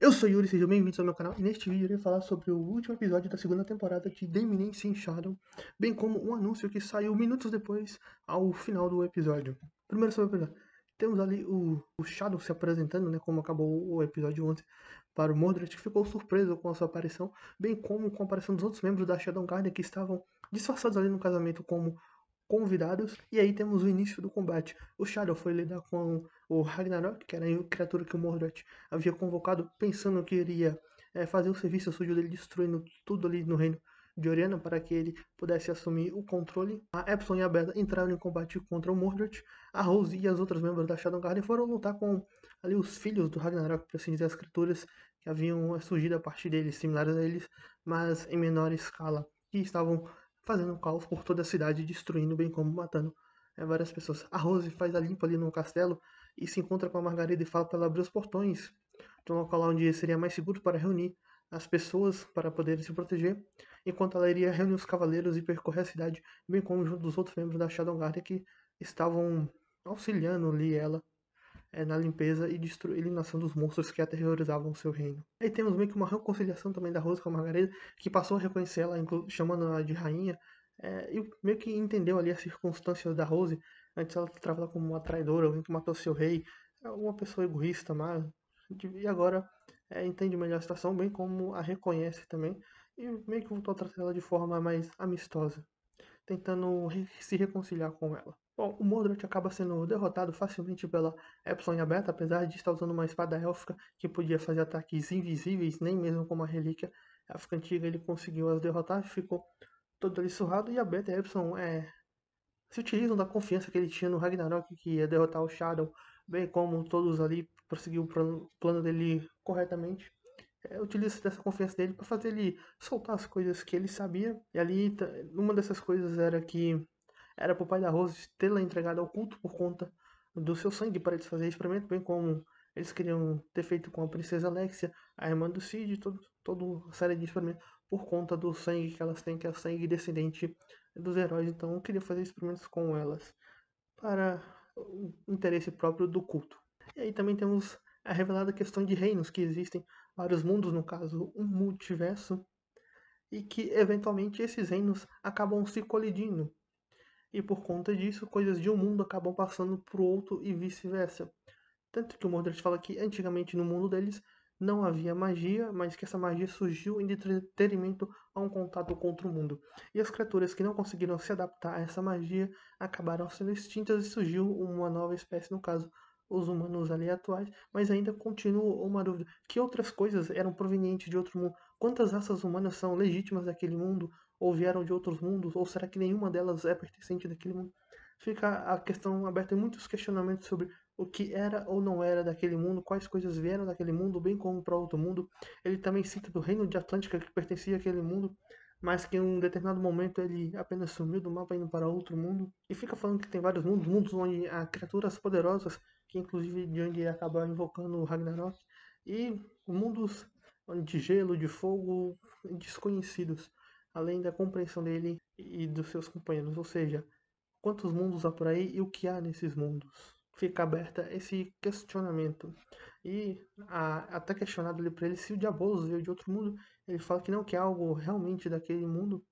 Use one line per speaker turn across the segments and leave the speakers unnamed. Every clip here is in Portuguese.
Eu sou Yuri, sejam bem-vindos ao meu canal e neste vídeo eu irei falar sobre o último episódio da segunda temporada de The Eminence in Shadow, bem como um anúncio que saiu minutos depois ao final do episódio. Primeiro sobre o episódio, temos ali o Shadow se apresentando, né, como acabou o episódio ontem, para o Mordred, que ficou surpreso com a sua aparição, bem como com a aparição dos outros membros da Shadow Garden que estavam disfarçados ali no casamento como convidados. E aí temos o início do combate. O Shadow foi lidar com o Ragnarok, que era a criatura que o Mordred havia convocado, pensando que iria fazer o serviço sujo dele, destruindo tudo ali no reino de Oriana para que ele pudesse assumir o controle. A Epson e a Bella entraram em combate contra o Mordred. A Rose e as outras membros da Shadow Garden foram lutar com ali os filhos do Ragnarok, por assim dizer, as criaturas que haviam surgido a partir deles, similares a eles, mas em menor escala, que estavam fazendo caos por toda a cidade, destruindo, bem como matando várias pessoas. A Rose faz a limpa ali no castelo e se encontra com a Margarida e fala para ela abrir os portões de um local onde seria mais seguro para reunir as pessoas para poderem se proteger, enquanto ela iria reunir os cavaleiros e percorrer a cidade, bem como junto dos outros membros da Shadow Guard que estavam auxiliando ali ela na limpeza e eliminação dos monstros que aterrorizavam o seu reino. Aí temos meio que uma reconciliação também da Rose com a Margarida, que passou a reconhecer ela, chamando ela de rainha, e meio que entendeu ali as circunstâncias da Rose. Antes ela tratava ela como uma traidora, alguém que matou seu rei, uma pessoa egoísta, má, e agora entende melhor a situação, bem como a reconhece também, e meio que voltou a tratar ela de forma mais amistosa, tentando se reconciliar com ela. Bom, o Mordred acaba sendo derrotado facilmente pela Epson e a Beta, apesar de estar usando uma espada élfica que podia fazer ataques invisíveis, nem mesmo com uma relíquia élfica antiga ele conseguiu as derrotar, ficou todo ali surrado, e a Beta e a Epson se utilizam da confiança que ele tinha no Ragnarok, que ia derrotar o Shadow, bem como todos ali prosseguiu o plano dele corretamente. Utiliza dessa confiança dele para fazer ele soltar as coisas que ele sabia, e ali uma dessas coisas era que era para o pai da Rose tê-la entregado ao culto por conta do seu sangue para eles fazerem experimento, bem como eles queriam ter feito com a princesa Alexia, a irmã do Cid, toda a série de experimentos por conta do sangue que elas têm, que é o sangue descendente dos heróis. Então eu queria fazer experimentos com elas para o interesse próprio do culto. E aí também temos a revelada questão de reinos, que existem vários mundos, no caso um multiverso, e que eventualmente esses reinos acabam se colidindo e por conta disso, coisas de um mundo acabam passando para o outro e vice-versa. Tanto que o Mordred fala que antigamente no mundo deles não havia magia, mas que essa magia surgiu em detrimento a um contato com outro mundo. E as criaturas que não conseguiram se adaptar a essa magia acabaram sendo extintas e surgiu uma nova espécie, no caso, os humanos ali atuais, mas ainda continua uma dúvida. Que outras coisas eram provenientes de outro mundo? Quantas raças humanas são legítimas daquele mundo? Ou vieram de outros mundos? Ou será que nenhuma delas é pertencente daquele mundo? Fica a questão aberta em muitos questionamentos sobre o que era ou não era daquele mundo, quais coisas vieram daquele mundo, bem como para outro mundo. Ele também cita do reino de Atlântica que pertencia àquele mundo, mas que em um determinado momento ele apenas sumiu do mapa indo para outro mundo. E fica falando que tem vários mundos, mundos onde há criaturas poderosas, que inclusive de onde ele acaba invocando o Ragnarok, e mundos de gelo, de fogo, desconhecidos, além da compreensão dele e dos seus companheiros, ou seja, quantos mundos há por aí e o que há nesses mundos? Fica aberta esse questionamento. E até questionado ali para ele se o Diabolos veio de outro mundo, ele fala que não, que é algo realmente daquele mundo,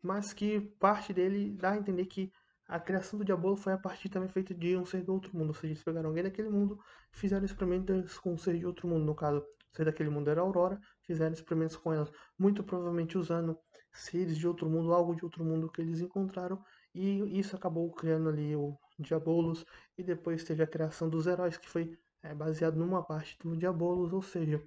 mas que parte dele dá a entender que a criação do Diabolo foi a partir também feita de um ser do outro mundo, ou seja, eles pegaram alguém daquele mundo e fizeram experimentos com um ser de outro mundo, no caso, o ser daquele mundo era a Aurora, fizeram experimentos com ela, muito provavelmente usando seres de outro mundo, algo de outro mundo que eles encontraram, e isso acabou criando ali o Diabolos, e depois teve a criação dos heróis, que foi baseado numa parte do Diabolos, ou seja,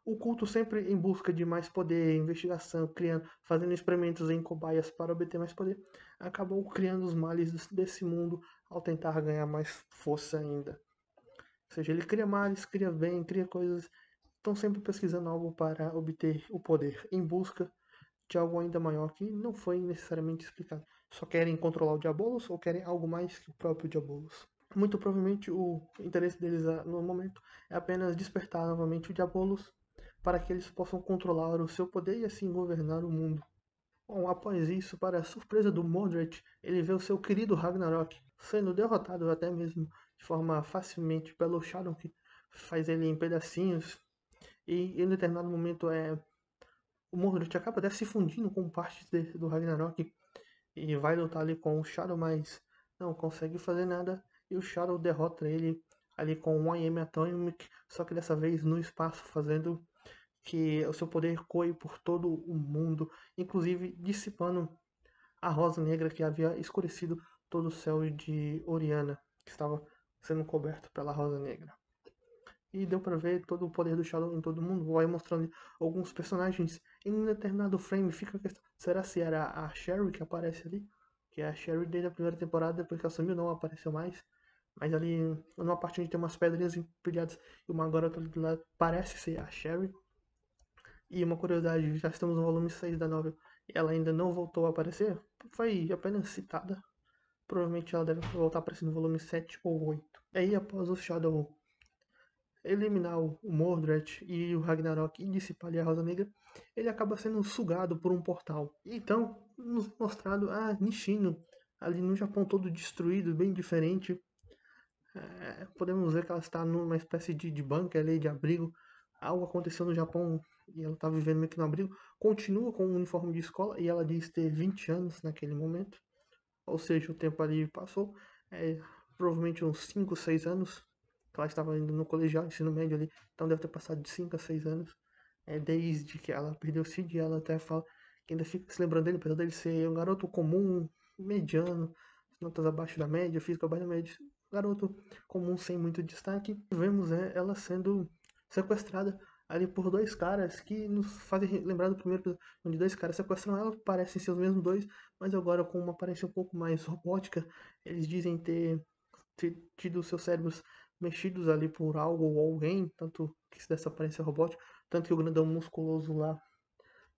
o culto sempre em busca de mais poder, investigação, criando, fazendo experimentos em cobaias para obter mais poder, acabou criando os males desse mundo ao tentar ganhar mais força ainda. Ou seja, ele cria males, cria bem, cria coisas, estão sempre pesquisando algo para obter o poder, em busca de algo ainda maior que não foi necessariamente explicado. Só querem controlar o Diabolos ou querem algo mais que o próprio Diabolos? Muito provavelmente o interesse deles no momento é apenas despertar novamente o Diabolos para que eles possam controlar o seu poder e assim governar o mundo. Bom, após isso, para a surpresa do Mordred, ele vê o seu querido Ragnarok sendo derrotado até mesmo de forma facilmente pelo Shadow, que faz ele em pedacinhos, E em determinado momento o Mordred acaba até se fundindo com partes do Ragnarok e vai lutar ali com o Shadow, mas não consegue fazer nada. E o Shadow derrota ele ali com um IM Atomic, só que dessa vez no espaço, fazendo que o seu poder coe por todo o mundo, inclusive dissipando a rosa negra que havia escurecido todo o céu de Oriana, que estava sendo coberto pela rosa negra. E deu pra ver todo o poder do Shadow em todo mundo. Vai mostrando alguns personagens. Em um determinado frame fica a questão: será se era a Sherry que aparece ali? Que é a Sherry desde a primeira temporada, depois que ela sumiu, não apareceu mais. Mas ali, numa parte onde tem umas pedrinhas empilhadas e uma garota do lado, parece ser a Sherry. E uma curiosidade, já estamos no volume 6 da novel e ela ainda não voltou a aparecer. Foi apenas citada. Provavelmente ela deve voltar a aparecer no volume 7 ou 8. E aí, após o Shadow eliminar o Mordred e o Ragnarok e dissipar ali a Rosa Negra, ele acaba sendo sugado por um portal. Então, nos mostrado a Nishino ali no Japão todo destruído, bem diferente. Podemos ver que ela está numa espécie de bunker ali, de abrigo. Algo aconteceu no Japão e ela está vivendo meio que no abrigo. Continua com o uniforme de escola e ela diz ter 20 anos naquele momento. Ou seja, o tempo ali passou. Provavelmente uns 5, 6 anos. Ela estava indo no colegial, ensino médio ali. Então deve ter passado de 5 a 6 anos. Desde que ela perdeu o Cid, ela até fala que ainda fica se lembrando dele, apesar dele ser um garoto comum, mediano, notas abaixo da média, físico abaixo da média, garoto comum sem muito destaque. Vemos ela sendo sequestrada ali por dois caras que nos fazem lembrar do primeiro episódio, onde dois caras sequestram ela, parecem ser os mesmos dois, mas agora com uma aparência um pouco mais robótica. Eles dizem ter tido seus cérebros mexidos ali por algo ou alguém, tanto que se dessa aparência robótica, tanto que o grandão musculoso lá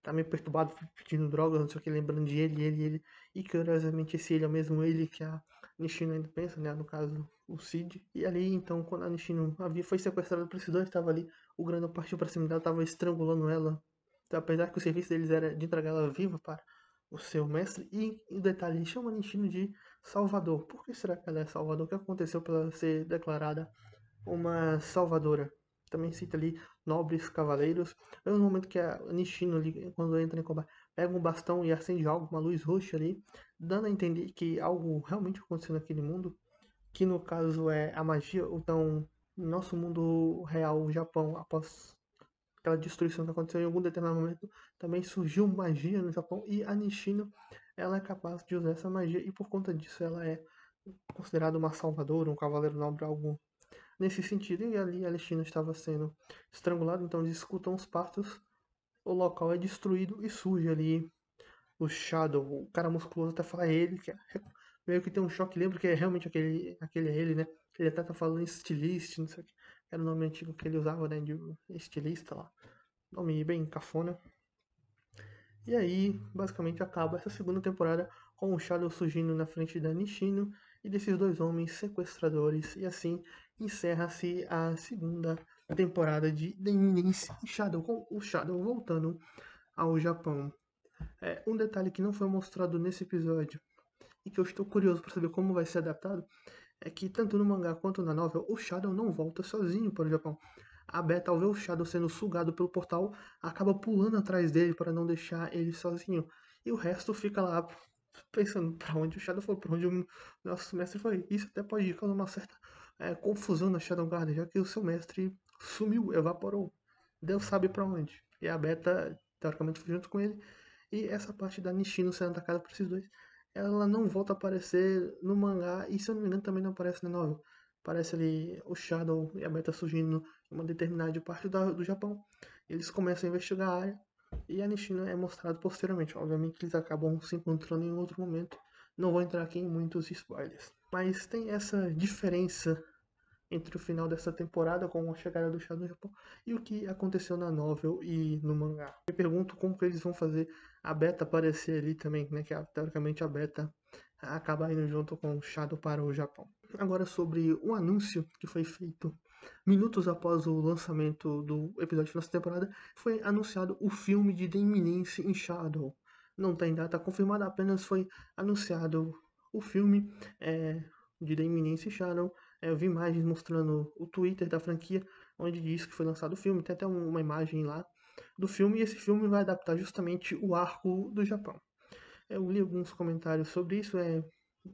tá meio perturbado, pedindo drogas, não sei o que, lembrando de ele, e curiosamente esse ele é o mesmo ele que a Nishino ainda pensa, né, no caso, o Cid. E ali, então, quando a Nishino foi sequestrada por esses dois, estava ali, o grandão partiu pra cima dela, tava estrangulando ela, então, apesar que o serviço deles era de entregar ela viva para o seu mestre, e em detalhe, ele chama a Nishino de Salvador. Por que será que ela é Salvador? O que aconteceu para ela ser declarada uma salvadora? Também cita ali nobres cavaleiros. É um momento que a Nishino, ali, quando entra em combate, pega um bastão e acende algo, uma luz roxa ali, dando a entender que algo realmente aconteceu naquele mundo, que no caso é a magia. Então, no nosso mundo real, o Japão, após aquela destruição que aconteceu em algum determinado momento, também surgiu magia no Japão e a Nishino, ela é capaz de usar essa magia e por conta disso ela é considerada uma salvadora, um cavaleiro nobre, algo nesse sentido. E ali a Nishino estava sendo estrangulada, então eles escutam os passos, o local é destruído e surge ali o Shadow, o cara musculoso até fala ele, que meio que tem um choque, lembra que é realmente aquele é ele, né? Ele até tá falando estilista, não sei o que, era o nome antigo que ele usava, né, de estilista lá. Nome bem cafona. E aí, basicamente, acaba essa segunda temporada com o Shadow surgindo na frente da Nishino e desses dois homens sequestradores. E assim encerra-se a segunda temporada de The Eminence Shadow, com o Shadow voltando ao Japão. Um detalhe que não foi mostrado nesse episódio e que eu estou curioso para saber como vai ser adaptado é que tanto no mangá quanto na novel, o Shadow não volta sozinho para o Japão. A Beta, ao ver o Shadow sendo sugado pelo portal, acaba pulando atrás dele para não deixar ele sozinho. E o resto fica lá pensando para onde o Shadow foi, para onde o nosso mestre foi. Isso até pode causar uma certa confusão na Shadow Garden, já que o seu mestre sumiu, evaporou. Deus sabe para onde. E a Beta, teoricamente, foi junto com ele. E essa parte da Nishino sendo atacada por esses dois, ela não volta a aparecer no mangá e, se eu não me engano, também não aparece na novel. Aparece ali o Shadow e a Beta surgindo em uma determinada parte do Japão. Eles começam a investigar a área e a Nishino é mostrado posteriormente. Obviamente eles acabam se encontrando em outro momento. Não vou entrar aqui em muitos spoilers. Mas tem essa diferença entre o final dessa temporada com a chegada do Shadow no Japão e o que aconteceu na novel e no mangá. Me pergunto como que eles vão fazer a Beta aparecer ali também, né? Que teoricamente a Beta acaba indo junto com o Shadow para o Japão. Agora sobre um anúncio que foi feito minutos após o lançamento do episódio dessa temporada, foi anunciado o filme de The Eminence in Shadow. Não tem data confirmada, apenas foi anunciado o filme de The Eminence in Shadow. Eu vi imagens mostrando o Twitter da franquia, onde diz que foi lançado o filme, tem até uma imagem lá do filme, e esse filme vai adaptar justamente o arco do Japão. Eu li alguns comentários sobre isso,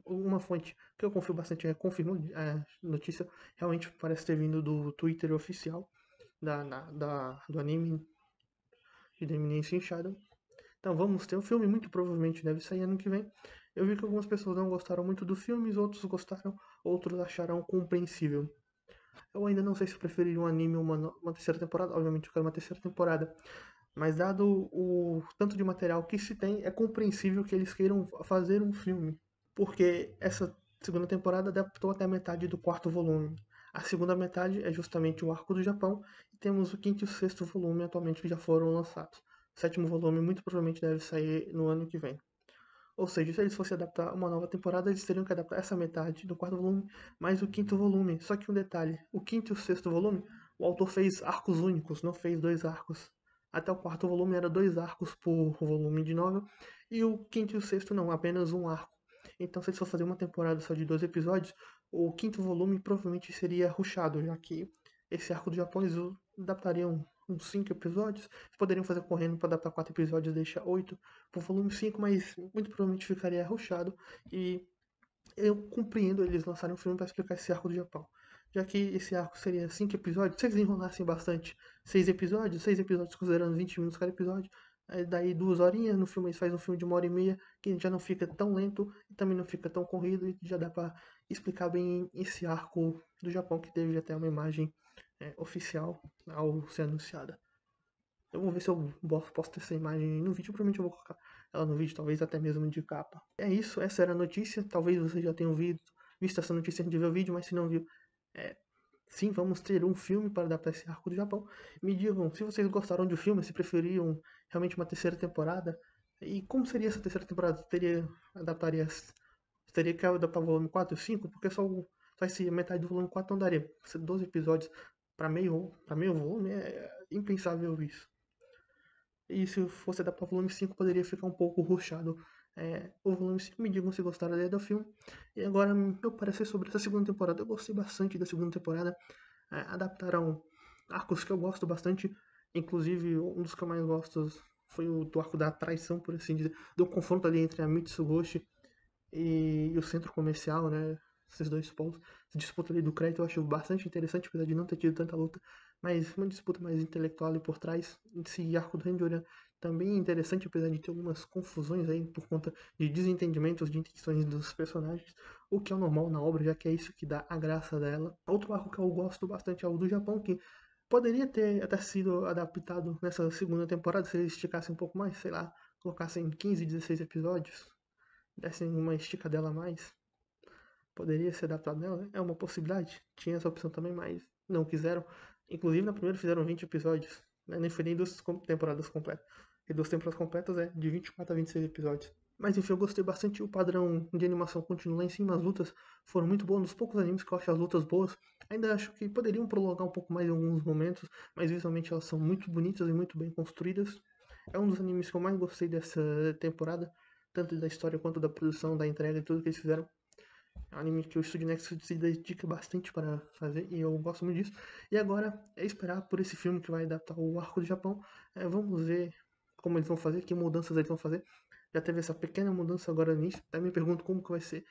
uma fonte que eu confio bastante confirmou a notícia, realmente parece ter vindo do Twitter oficial do anime de Demon Shadow. Então vamos ter um filme, muito provavelmente deve sair ano que vem. Eu vi que algumas pessoas não gostaram muito do filme, outros gostaram, outros acharam compreensível. Eu ainda não sei se eu preferiria um anime ou uma terceira temporada, obviamente eu quero uma terceira temporada. Mas dado o tanto de material que se tem, é compreensível que eles queiram fazer um filme. Porque essa segunda temporada adaptou até a metade do quarto volume. A segunda metade é justamente o arco do Japão, e temos o quinto e o sexto volume atualmente que já foram lançados. O sétimo volume muito provavelmente deve sair no ano que vem. Ou seja, se eles fossem adaptar uma nova temporada, eles teriam que adaptar essa metade do quarto volume, mais o quinto volume. Só que um detalhe, o quinto e o sexto volume, o autor fez arcos únicos, não fez dois arcos. Até o quarto volume era dois arcos por volume de novel, e o quinto e o sexto não, apenas um arco. Então, se eles for fazer uma temporada só de 12 episódios, o quinto volume provavelmente seria rushado, já que esse arco do Japão eles adaptariam uns 5 episódios. Eles poderiam fazer correndo para adaptar 4 episódios e deixar 8 pro volume 5, mas muito provavelmente ficaria rushado. E eu compreendo eles lançarem um filme para explicar esse arco do Japão. Já que esse arco seria 5 episódios, se eles enrolassem bastante 6 episódios considerando 20 minutos cada episódio, daí 2 horinhas, no filme eles fazem um filme de 1 hora e meia, que já não fica tão lento e também não fica tão corrido, e já dá para explicar bem esse arco do Japão, que teve até uma imagem oficial ao ser anunciada. Eu vou ver se eu posso ter essa imagem no vídeo, provavelmente eu vou colocar ela no vídeo, talvez até mesmo de capa. É isso, essa era a notícia, talvez vocês já tenham visto essa notícia antes de ver o vídeo, mas se não viu, é, sim, vamos ter um filme para adaptar esse arco do Japão. Me digam se vocês gostaram do filme, se preferiam realmente uma terceira temporada, e como seria essa terceira temporada? Teria que adaptar o volume 4 e 5, porque só esse metade do volume 4 não daria. 12 episódios para meio volume é impensável isso. E se fosse adaptar o volume 5, poderia ficar um pouco rushado. O volume 5, me digam se gostaram da ideia do filme. E agora, meu parecer sobre essa segunda temporada. Eu gostei bastante da segunda temporada. Adaptaram arcos que eu gosto bastante. Inclusive, um dos que eu mais gosto foi o do arco da traição, por assim dizer. Do confronto ali entre a Mitsugoshi e o centro comercial, né? Esses dois polos. Essa disputa ali do crédito eu acho bastante interessante, apesar de não ter tido tanta luta, mas uma disputa mais intelectual ali por trás. Esse arco do Randiora também é interessante, apesar de ter algumas confusões aí por conta de desentendimentos de intenções dos personagens, o que é normal na obra, já que é isso que dá a graça dela. Outro arco que eu gosto bastante é o do Japão, que poderia ter até sido adaptado nessa segunda temporada se eles esticassem um pouco mais, sei lá, colocassem 15, 16 episódios, dessem uma esticadela a mais, poderia ser adaptado nela, né? É uma possibilidade. Tinha essa opção também, mas não quiseram. Inclusive, na primeira fizeram 20 episódios, né? Nem foi nem 2 temporadas completas. E 2 temporadas completas é de 24 a 26 episódios. Mas enfim, eu gostei bastante. O padrão de animação continua lá em cima. As lutas foram muito boas. Um dos poucos animes que eu acho as lutas boas. Ainda acho que poderiam prolongar um pouco mais em alguns momentos, mas visualmente elas são muito bonitas e muito bem construídas. É um dos animes que eu mais gostei dessa temporada, tanto da história quanto da produção, da entrega e tudo que eles fizeram. É um anime que o Studio Next se dedica bastante para fazer e eu gosto muito disso. E agora é esperar por esse filme que vai adaptar o arco do Japão. Vamos ver como eles vão fazer, que mudanças eles vão fazer. Já teve essa pequena mudança agora no início. Até me pergunto como que vai ser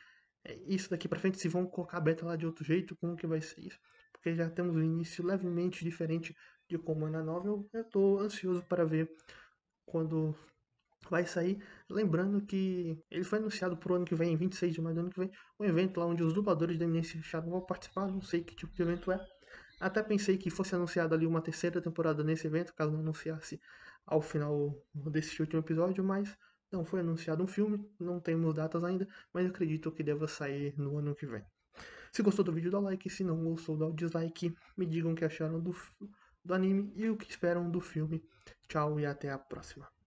isso daqui pra frente, se vão colocar a beta lá de outro jeito, como que vai ser isso. Porque já temos um início levemente diferente de como é na novel. Eu tô ansioso para ver quando vai sair. Lembrando que ele foi anunciado pro ano que vem, 26 de maio do ano que vem, um evento lá onde os dubladores da Eminência Shadow vão participar, não sei que tipo de evento é. Até pensei que fosse anunciado ali uma terceira temporada nesse evento, caso não anunciasse ao final desse último episódio, mas não foi anunciado um filme, não temos datas ainda, mas acredito que deva sair no ano que vem. Se gostou do vídeo, dá like, se não gostou, dá o dislike, me digam o que acharam do anime e o que esperam do filme. Tchau e até a próxima.